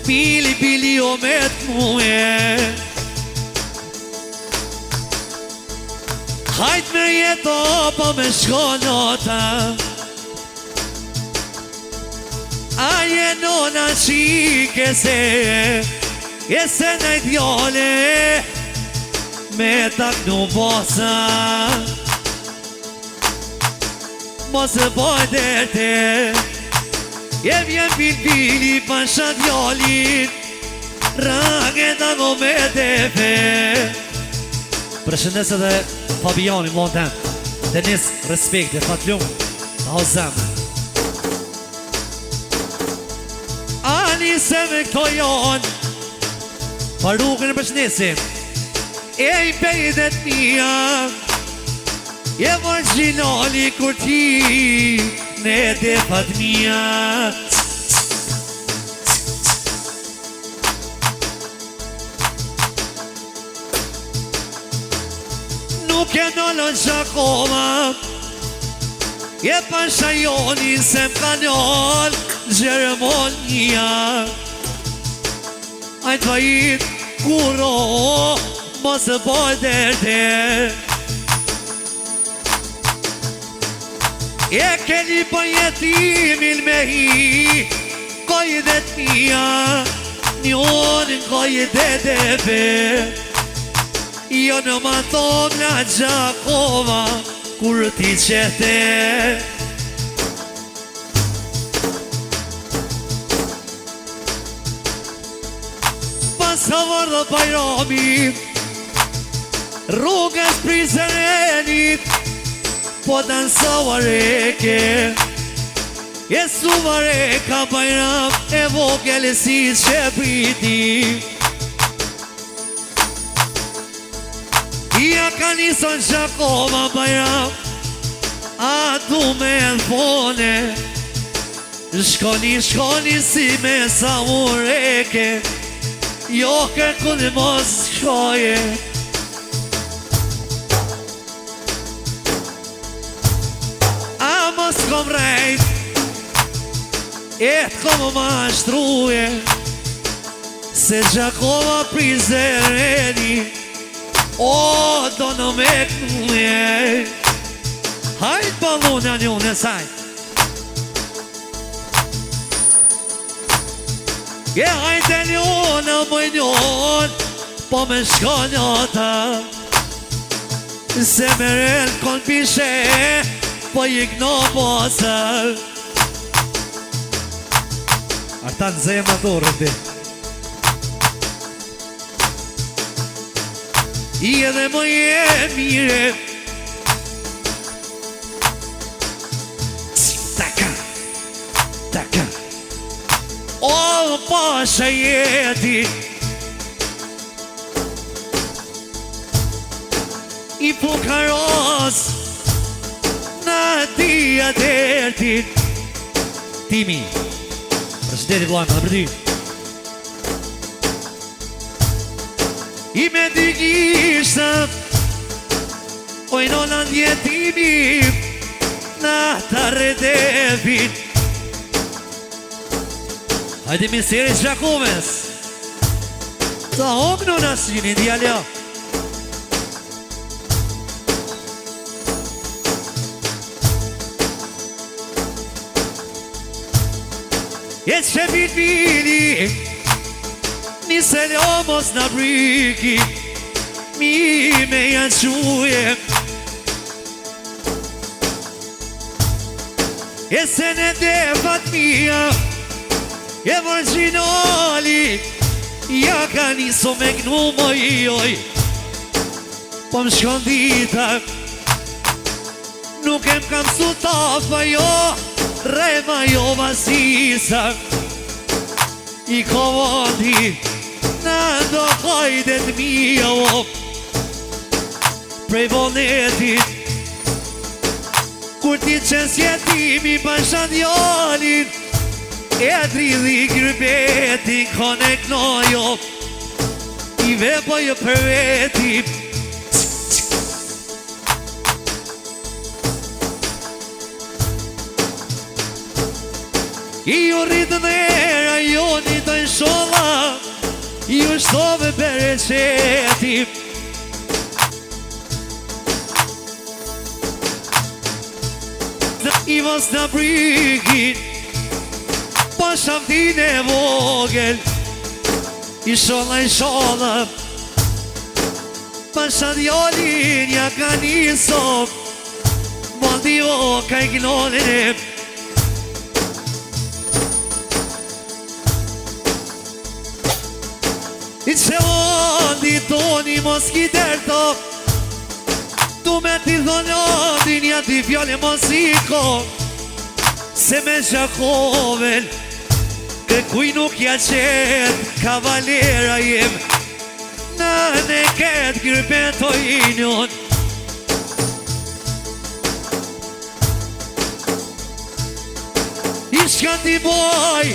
Bili, bili o me t'muje Hajt me jeto po me shkonota Aje nona qike se Jese në djole Me taknu bosa Mos e boj derte Je vjen bil-bili pasha djallit Range ta go me defe Përshëndes edhe Fabiani Monten Denis, respekte, fatlum Ta ho zemë Ani se me këto janë Pa rrugën e përshëndesim E i bejdet mija Je marginali kur ti Ne defat mija Nuk e nëllën shakoma Je pasha joni se m'kanjol Gjeremonia Ajt vajit kuro Mos e boj derte E keni për jetimin me hi Kojdet mija Njonin kojdet e be Jo në ma thonë nga Gjakova Kur ti qete Pas ka vërdo Bajrami Rrugës Prizrenit Po dansa reke E suva reka Bajram E vogel e si që priti Ja ka nison Gjakova Bajram A du me dhone Shkoni, shkoni si me sa reke Jo kërku në mos shkoje Mos kom rejt E t'kom ma shtruje Se Gjakova Prizreni O, do në me kënuje Hajt balunja njune sajt Je hajt e njone mëj njone Po me shkonjota Se meren kon pishe Po i këno posër Artan zemë ato rëndi I edhe më je mire Taka Taka O pasha jeti I pukaros Na tia dertit Timi Përshëndetit vlajmë dhe për ty I me dy gjishtë Oj nona ndjetimi Na ta redevit Hajde miseri Gjakoves Ta hok nona sinin djalja Jetë që bili Nise ljo mos në briki Mi me janë quje E se në defat mija E marginali Ja ka niso me gnu mojoj Po më shkon dita Nuk e më kam su tafa jo Rema jo vasisa I kovati Në do hajdet mija Prej vonetit Kur ti qens jetimi pasha djalin E dridhi gërbetin Kone knojo I vepoj për veti I ju rritë në era, jo një të në shola Ju shtove bereqeti I mos në brikin Pa shamtin e vogel I sholla Pa shadjolin ja ka njësop Mandi o ka I gnonin e I që ondi toni mos ki derto Tu me ti thonë ondin ja ti fjole mos I ko Se me shakovel Kërkuj nuk ja qet Kavalera jem Në ne ketë kërbeto I njën I shka ti boj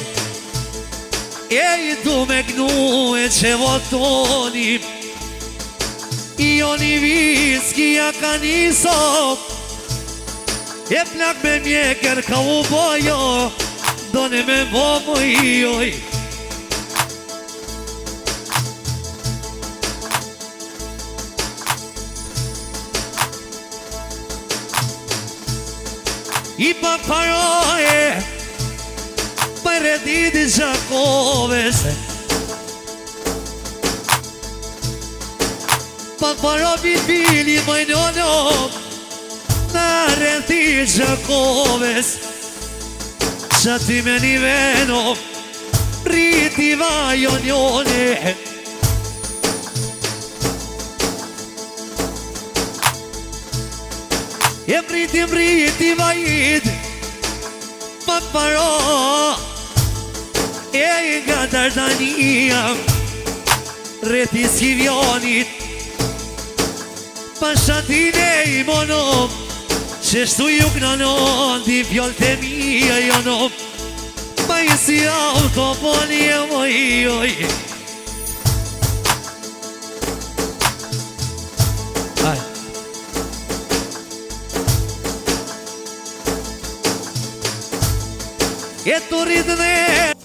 E I du me gnu e që votoni I oni viski ja ka njësop E plak me mjeker ka u bojo Done me bomo I oj I pa paroje Për didi Gjakoves Pa paro bili majnono Në redi Gjakoves Qa ti me një veno Riti vajon jone E mriti vajid Pa paro E I nga Dardania Reti Skivjonit Pa shatine I monom Qeshtu ju knanon Ti fjoll të mija jonom Pa I si autoponi e mojoj E të rritë dhe